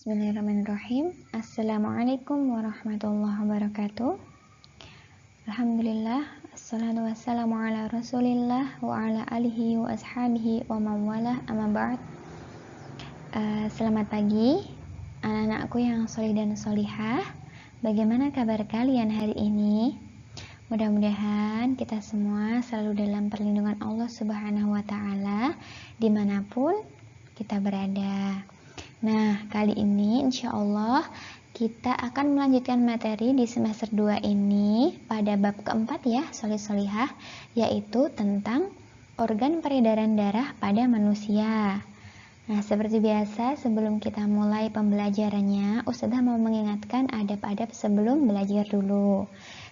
Bismillahirrahmanirrahim. Assalamualaikum warahmatullahi wabarakatuh. Alhamdulillah, assalatu wassalamu ala rasulillah wa ala alihi wa ashabihi wa mawalah amma ba'd. Selamat pagi anak-anakku yang solih dan solihah. Bagaimana kabar kalian hari ini? Mudah-mudahan kita semua selalu dalam perlindungan Allah Subhanahu wa ta'ala dimanapun kita berada. Nah, kali ini insya Allah kita akan melanjutkan materi di semester 2 ini pada bab keempat ya, solih-solihah, yaitu tentang organ peredaran darah pada manusia. Nah, seperti biasa sebelum kita mulai pembelajarannya, Ustazah mau mengingatkan adab-adab sebelum belajar dulu.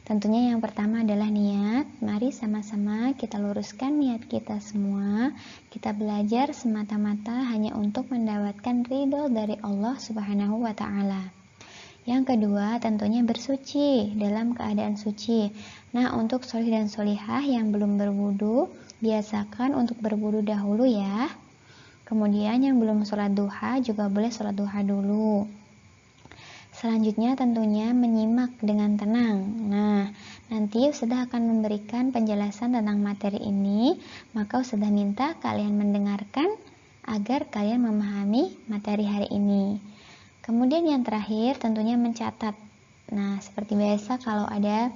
Tentunya yang pertama adalah niat. Mari sama-sama kita luruskan niat kita semua. Kita belajar semata-mata hanya untuk mendapatkan ridho dari Allah Subhanahu wa ta'ala. Yang kedua, tentunya bersuci dalam keadaan suci. Nah, untuk solih dan solihah yang belum berwudu, biasakan untuk berwudu dahulu ya. Kemudian yang belum sholat duha juga boleh sholat duha dulu. Selanjutnya tentunya menyimak dengan tenang. Nah, nanti Ustazah akan memberikan penjelasan tentang materi ini, maka Ustazah minta kalian mendengarkan agar kalian memahami materi hari ini. Kemudian yang terakhir tentunya mencatat. Nah, seperti biasa kalau ada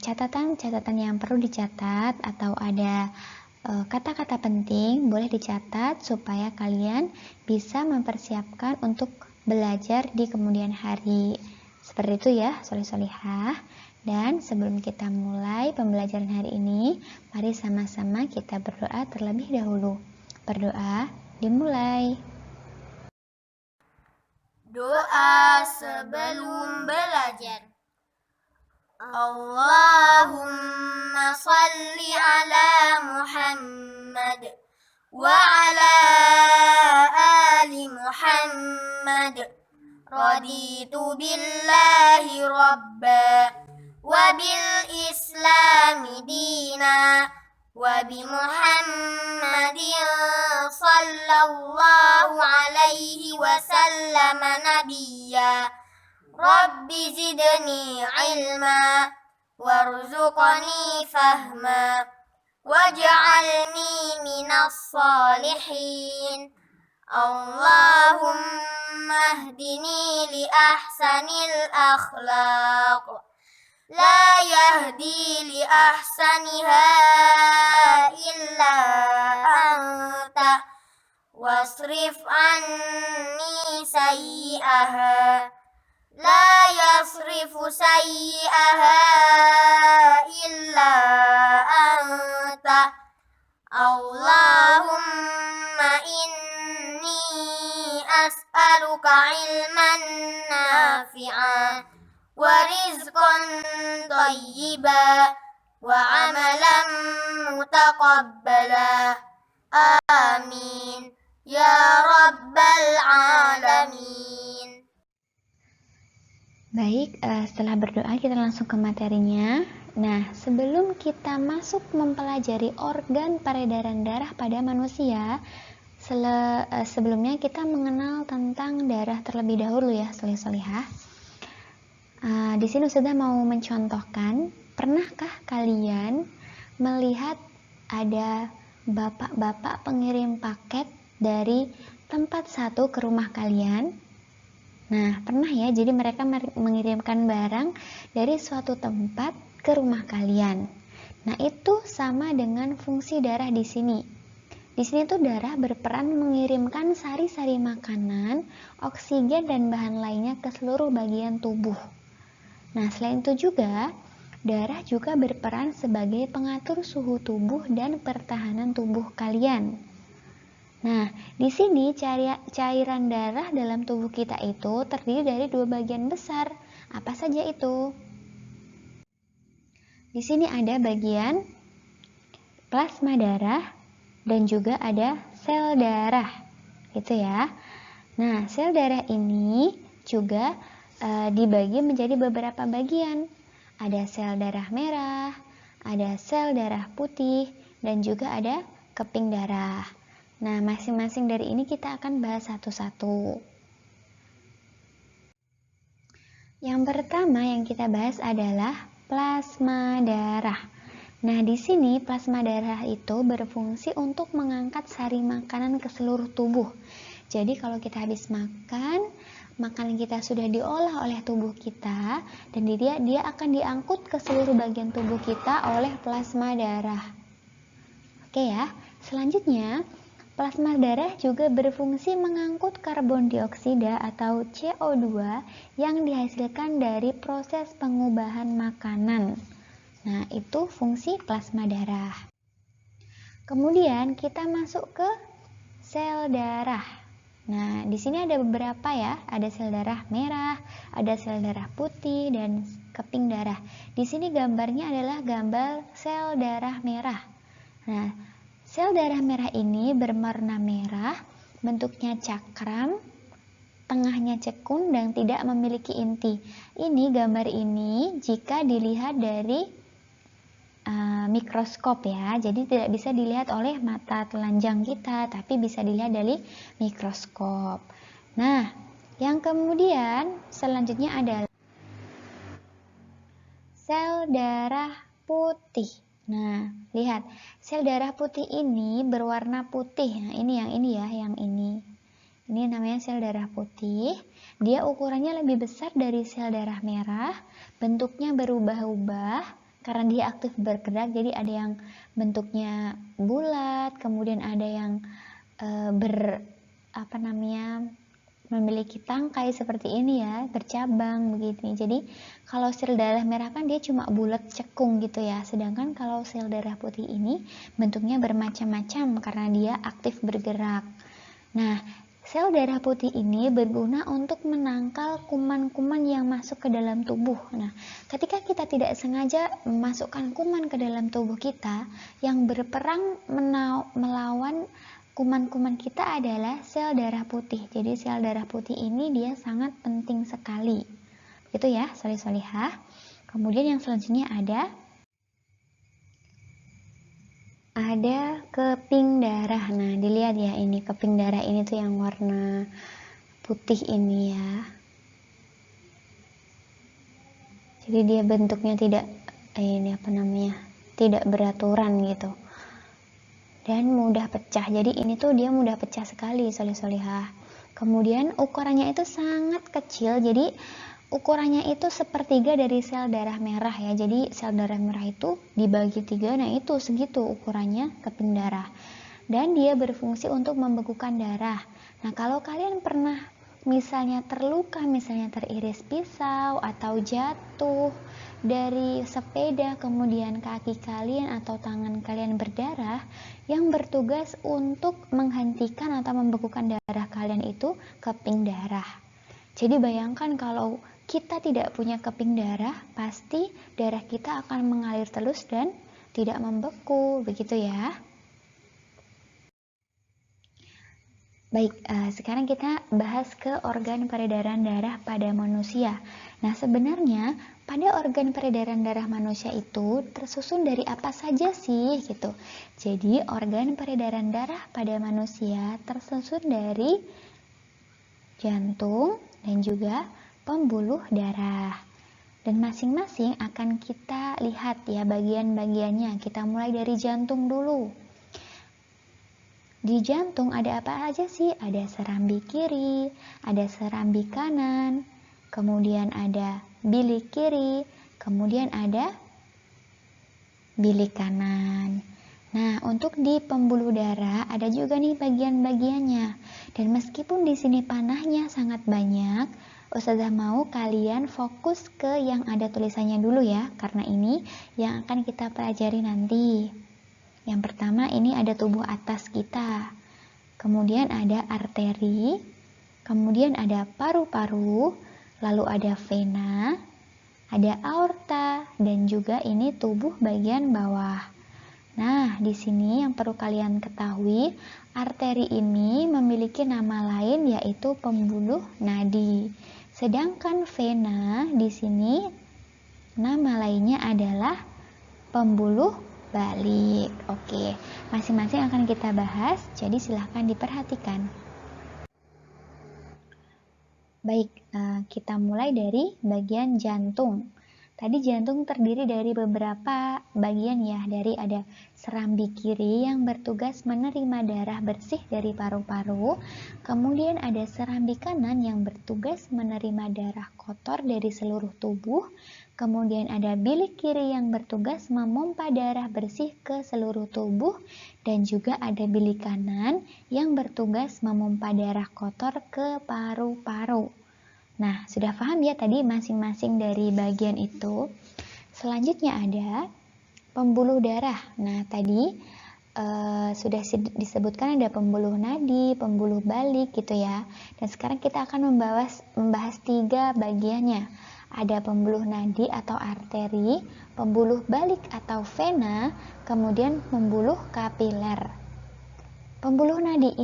catatan-catatan yang perlu dicatat atau ada kata-kata penting boleh dicatat supaya kalian bisa mempersiapkan untuk belajar di kemudian hari. Seperti itu ya, solih-solihah. Dan sebelum kita mulai pembelajaran hari ini, mari sama-sama kita berdoa terlebih dahulu. Berdoa dimulai. Doa sebelum belajar. Allahumma salli ala Muhammad wa ala ali Muhammad. Raditu billahi rabba wa bil islami dina wa bi Muhammadin sallallahu alaihi wasallam nabiyya. Rabbi zidni ilma warzuqni fahma waj'alni minas salihin. Allahumma hdini li ahsanil akhlaq la yahdi li ahsaniha illa anta wasrif anni sayyi'aha la yasrifu sayyi'aha illa anta. Allahumma inni as'aluka ilman nafi'an wa rizqan thayyiban wa amalan mutaqabbala. Amin ya rabbal alamin. Baik, setelah berdoa kita langsung ke materinya. Nah, sebelum kita masuk mempelajari organ peredaran darah pada manusia, sebelumnya kita mengenal tentang darah terlebih dahulu ya, solih-solihah. Di sini Ustazah mau mencontohkan, pernahkah kalian melihat ada bapak-bapak pengirim paket dari tempat satu ke rumah kalian? Nah, pernah ya, jadi mereka mengirimkan barang dari suatu tempat ke rumah kalian. Nah, itu sama dengan fungsi darah di sini. Di sini tuh darah berperan mengirimkan sari-sari makanan, oksigen dan bahan lainnya ke seluruh bagian tubuh. Nah, selain itu juga, darah juga berperan sebagai pengatur suhu tubuh dan pertahanan tubuh kalian. Nah, di sini cairan darah dalam tubuh kita itu terdiri dari dua bagian besar. Apa saja itu? Di sini ada bagian plasma darah dan juga ada sel darah, gitu ya. Nah, sel darah ini juga dibagi menjadi beberapa bagian. Ada sel darah merah, ada sel darah putih, dan juga ada keping darah. Nah, masing-masing dari ini kita akan bahas satu-satu. Yang pertama yang kita bahas adalah plasma darah. Nah, di sini plasma darah itu berfungsi untuk mengangkat sari makanan ke seluruh tubuh. Jadi kalau kita habis makan, makanan kita sudah diolah oleh tubuh kita dan dia akan diangkut ke seluruh bagian tubuh kita oleh plasma darah. Oke ya. Selanjutnya, plasma darah juga berfungsi mengangkut karbon dioksida atau CO2 yang dihasilkan dari proses pengubahan makanan. Nah, itu fungsi plasma darah. Kemudian kita masuk ke sel darah. Nah, di sini ada beberapa ya, ada sel darah merah, ada sel darah putih, dan keping darah. Di sini gambarnya adalah gambar sel darah merah. Nah, sel darah merah ini berwarna merah, bentuknya cakram, tengahnya cekung dan tidak memiliki inti. Ini gambar ini jika dilihat dari mikroskop ya, jadi tidak bisa dilihat oleh mata telanjang kita, tapi bisa dilihat dari mikroskop. Nah, yang kemudian selanjutnya adalah sel darah putih. Nah, lihat, sel darah putih ini berwarna putih. Nah, ini yang ini. Ini namanya sel darah putih. Dia ukurannya lebih besar dari sel darah merah, bentuknya berubah-ubah karena dia aktif bergerak, jadi ada yang bentuknya bulat, kemudian ada yang memiliki tangkai seperti ini ya, bercabang begitu. Jadi kalau sel darah merah kan dia cuma bulat cekung gitu ya, sedangkan kalau sel darah putih ini bentuknya bermacam-macam karena dia aktif bergerak. Nah, sel darah putih ini berguna untuk menangkal kuman-kuman yang masuk ke dalam tubuh. Nah, ketika kita tidak sengaja memasukkan kuman ke dalam tubuh kita, yang berperang melawan kuman-kuman kita adalah sel darah putih. Jadi sel darah putih ini dia sangat penting sekali. Itu ya, solih-solihah. Kemudian yang selanjutnya ada keping darah. Nah, dilihat ya, ini keping darah ini tuh yang warna putih ini ya. Jadi dia bentuknya tidak beraturan gitu. Dan mudah pecah. Jadi ini tuh dia mudah pecah sekali, solih-solihah. Kemudian ukurannya itu sangat kecil. Jadi ukurannya itu sepertiga dari sel darah merah ya. Jadi sel darah merah itu dibagi 3, nah itu segitu ukurannya keping darah. Dan dia berfungsi untuk membekukan darah. Nah, kalau kalian pernah misalnya terluka, misalnya teriris pisau atau jatuh dari sepeda, kemudian kaki kalian atau tangan kalian berdarah, yang bertugas untuk menghentikan atau membekukan darah kalian itu keping darah. Jadi bayangkan kalau kita tidak punya keping darah, pasti darah kita akan mengalir terus dan tidak membeku, begitu ya. Baik, sekarang kita bahas ke organ peredaran darah pada manusia. Nah, sebenarnya pada organ peredaran darah manusia itu tersusun dari apa saja sih gitu. Jadi, organ peredaran darah pada manusia tersusun dari jantung dan juga pembuluh darah. Dan masing-masing akan kita lihat ya bagian-bagiannya. Kita mulai dari jantung dulu. Di jantung ada apa aja sih? Ada serambi kiri, ada serambi kanan, kemudian ada bilik kiri, kemudian ada bilik kanan. Nah, untuk di pembuluh darah ada juga nih bagian-bagiannya. Dan meskipun di sini panahnya sangat banyak, Ustazah mau kalian fokus ke yang ada tulisannya dulu ya, karena ini yang akan kita pelajari nanti. Yang pertama ini ada tubuh atas kita, kemudian ada arteri, kemudian ada paru-paru, lalu ada vena, ada aorta, dan juga ini tubuh bagian bawah. Nah, di sini yang perlu kalian ketahui, arteri ini memiliki nama lain yaitu pembuluh nadi. Sedangkan vena di sini nama lainnya adalah pembuluh balik. Oke, masing-masing akan kita bahas, jadi silahkan diperhatikan. Baik, kita mulai dari bagian jantung. Tadi jantung terdiri dari beberapa bagian ya, dari ada serambi kiri yang bertugas menerima darah bersih dari paru-paru, kemudian ada serambi kanan yang bertugas menerima darah kotor dari seluruh tubuh, kemudian ada bilik kiri yang bertugas memompa darah bersih ke seluruh tubuh, dan juga ada bilik kanan yang bertugas memompa darah kotor ke paru-paru. Nah, sudah paham ya tadi masing-masing dari bagian itu. Selanjutnya ada pembuluh darah. Nah, tadi sudah disebutkan ada pembuluh nadi, pembuluh balik gitu ya. Dan sekarang kita akan membahas 3 bagiannya. Ada pembuluh nadi atau arteri, pembuluh balik atau vena, kemudian pembuluh kapiler. Pembuluh nadi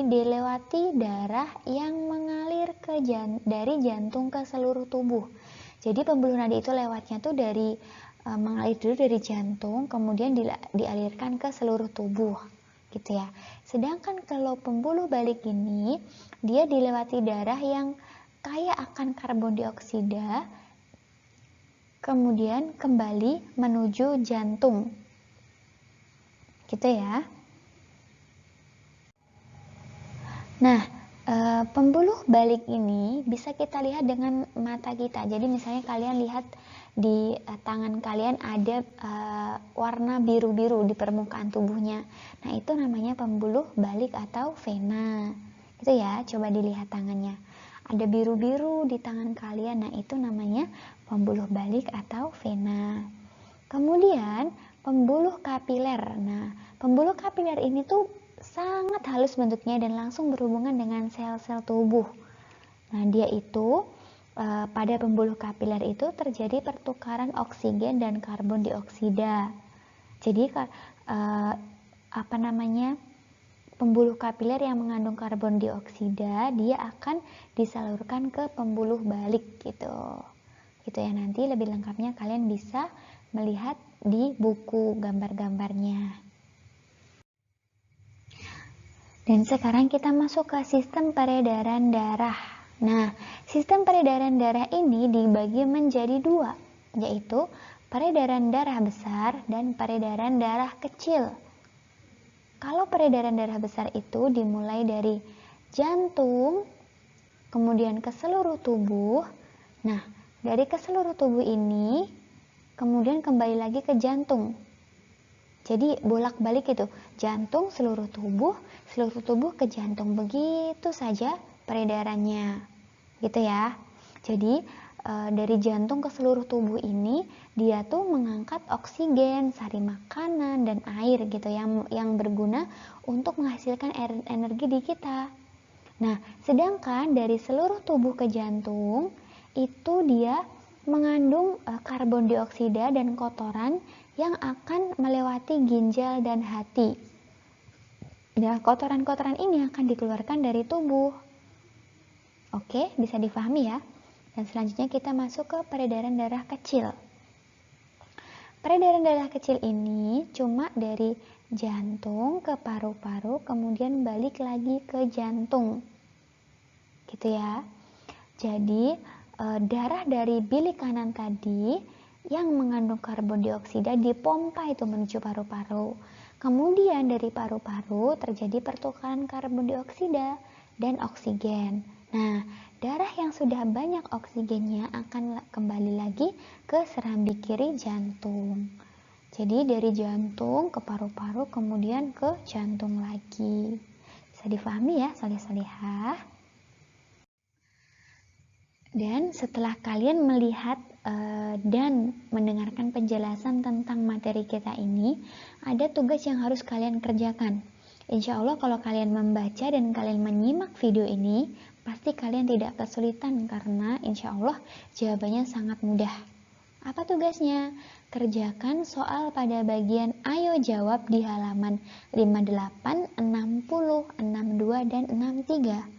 dilewati darah yang mengalir dari jantung ke seluruh tubuh. Jadi pembuluh nadi itu lewatnya tuh mengalir dulu dari jantung, kemudian dialirkan ke seluruh tubuh, gitu ya. Sedangkan kalau pembuluh balik ini, dia dilewati darah yang kaya akan karbon dioksida, kemudian kembali menuju jantung, gitu ya. Nah, pembuluh balik ini bisa kita lihat dengan mata kita. Jadi misalnya kalian lihat di tangan kalian ada warna biru-biru di permukaan tubuhnya. Nah, itu namanya pembuluh balik atau vena. Itu ya, coba dilihat tangannya. Ada biru-biru di tangan kalian. Nah, itu namanya pembuluh balik atau vena. Kemudian, pembuluh kapiler. Nah, pembuluh kapiler ini tuh sangat halus bentuknya dan langsung berhubungan dengan sel-sel tubuh. Nah, dia itu pada pembuluh kapiler itu terjadi pertukaran oksigen dan karbon dioksida. Jadi pembuluh kapiler yang mengandung karbon dioksida dia akan disalurkan ke pembuluh balik gitu. Gitu ya, nanti lebih lengkapnya kalian bisa melihat di buku gambar-gambarnya. Dan sekarang kita masuk ke sistem peredaran darah. Nah, sistem peredaran darah ini dibagi menjadi 2, yaitu peredaran darah besar dan peredaran darah kecil. Kalau peredaran darah besar itu dimulai dari jantung, kemudian ke seluruh tubuh. Nah, dari ke seluruh tubuh ini, kemudian kembali lagi ke jantung. Jadi bolak-balik itu, jantung seluruh tubuh ke jantung, begitu saja peredarannya, gitu ya. Jadi dari jantung ke seluruh tubuh ini dia tuh mengangkat oksigen, sari makanan dan air gitu yang berguna untuk menghasilkan energi di kita. Nah, sedangkan dari seluruh tubuh ke jantung itu dia mengandung karbon dioksida dan kotoran yang akan melewati ginjal dan hati. Nah, kotoran-kotoran ini akan dikeluarkan dari tubuh. Oke, bisa difahami ya? Dan selanjutnya kita masuk ke peredaran darah kecil. Peredaran darah kecil ini cuma dari jantung ke paru-paru, kemudian balik lagi ke jantung. Gitu ya. Jadi, darah dari bilik kanan tadi yang mengandung karbon dioksida dipompa itu menuju paru-paru. Kemudian dari paru-paru terjadi pertukaran karbon dioksida dan oksigen. Nah, darah yang sudah banyak oksigennya akan kembali lagi ke serambi kiri jantung. Jadi dari jantung ke paru-paru kemudian ke jantung lagi. Bisa difahami ya, soleh-solehah? Dan setelah kalian melihat dan mendengarkan penjelasan tentang materi kita ini, ada tugas yang harus kalian kerjakan. Insya Allah kalau kalian membaca dan kalian menyimak video ini, pasti kalian tidak kesulitan karena insya Allah jawabannya sangat mudah. Apa tugasnya? Kerjakan soal pada bagian ayo jawab di halaman 58, 60, 62, dan 63.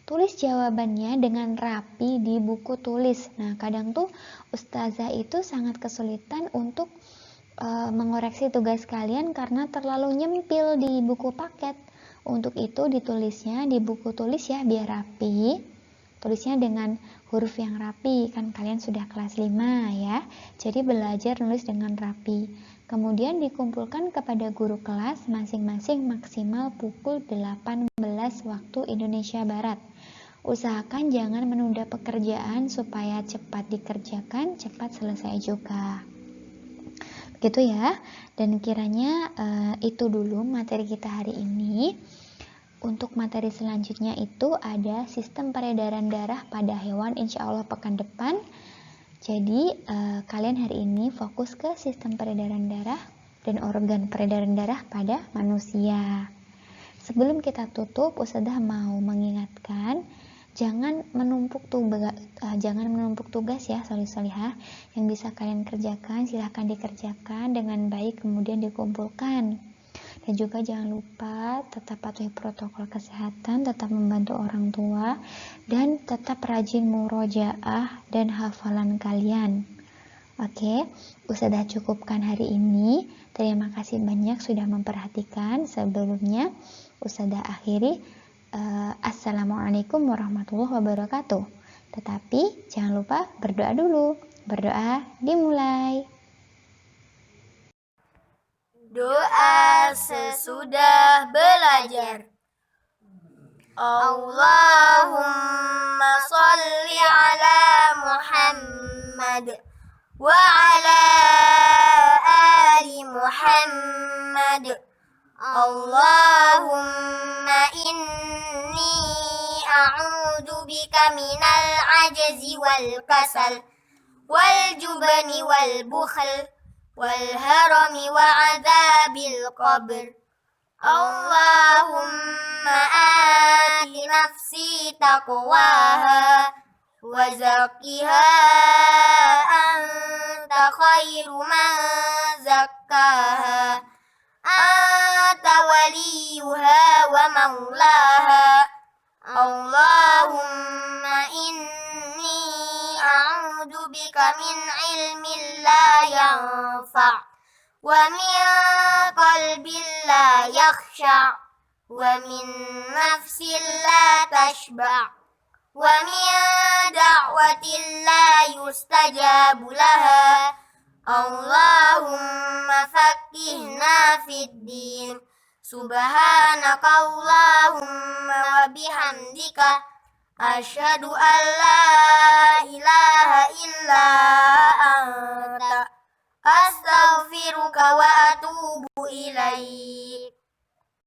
Tulis jawabannya dengan rapi di buku tulis. Nah, kadang tuh ustazah itu sangat kesulitan untuk mengoreksi tugas kalian karena terlalu nyempil di buku paket. Untuk itu ditulisnya di buku tulis ya, biar rapi. Tulisnya dengan huruf yang rapi, kan kalian sudah kelas 5 ya. Jadi belajar nulis dengan rapi. Kemudian dikumpulkan kepada guru kelas masing-masing maksimal pukul 18 waktu Indonesia Barat. Usahakan jangan menunda pekerjaan supaya cepat dikerjakan, cepat selesai juga. Begitu ya. Dan kiranya itu dulu materi kita hari ini. Untuk materi selanjutnya itu ada sistem peredaran darah pada hewan, insya Allah pekan depan. Jadi kalian hari ini fokus ke sistem peredaran darah dan organ peredaran darah pada manusia. Sebelum kita tutup, Ustazah mau mengingatkan jangan menumpuk tugas ya, solihah. Yang bisa kalian kerjakan silahkan dikerjakan dengan baik, kemudian dikumpulkan. Dan juga jangan lupa tetap patuhi protokol kesehatan, tetap membantu orang tua, dan tetap rajin murojaah dan hafalan kalian. Oke, Ustazah cukupkan hari ini. Terima kasih banyak sudah memperhatikan. Sebelumnya Ustazah akhiri. Assalamualaikum warahmatullahi wabarakatuh. Tetapi jangan lupa berdoa dulu. Berdoa dimulai. Doa sesudah belajar. Allahumma salli ala Muhammad wa ala ali Muhammad. Allahumma inni a'udzu bika minal ajzi wal kasal wal jubni wal bukhl wal harami wa adzabil qabr. Allahumma ati nafsi taqwaha wa zakkiha anta khairu man zakkaha anta waliyuha wa maulaha. Allahumma inni a'udzu bika min ilmin la yanfa' wa min qalbin la yakhsha' wa min nafsin la tashba' wa min da'watin la yustajabu laha. Allahumma faqqihna fid din. Subhanaka Allahumma wa bihamdika asyhadu an la ilaha illa anta astaghfiruka wa atubu ilaik.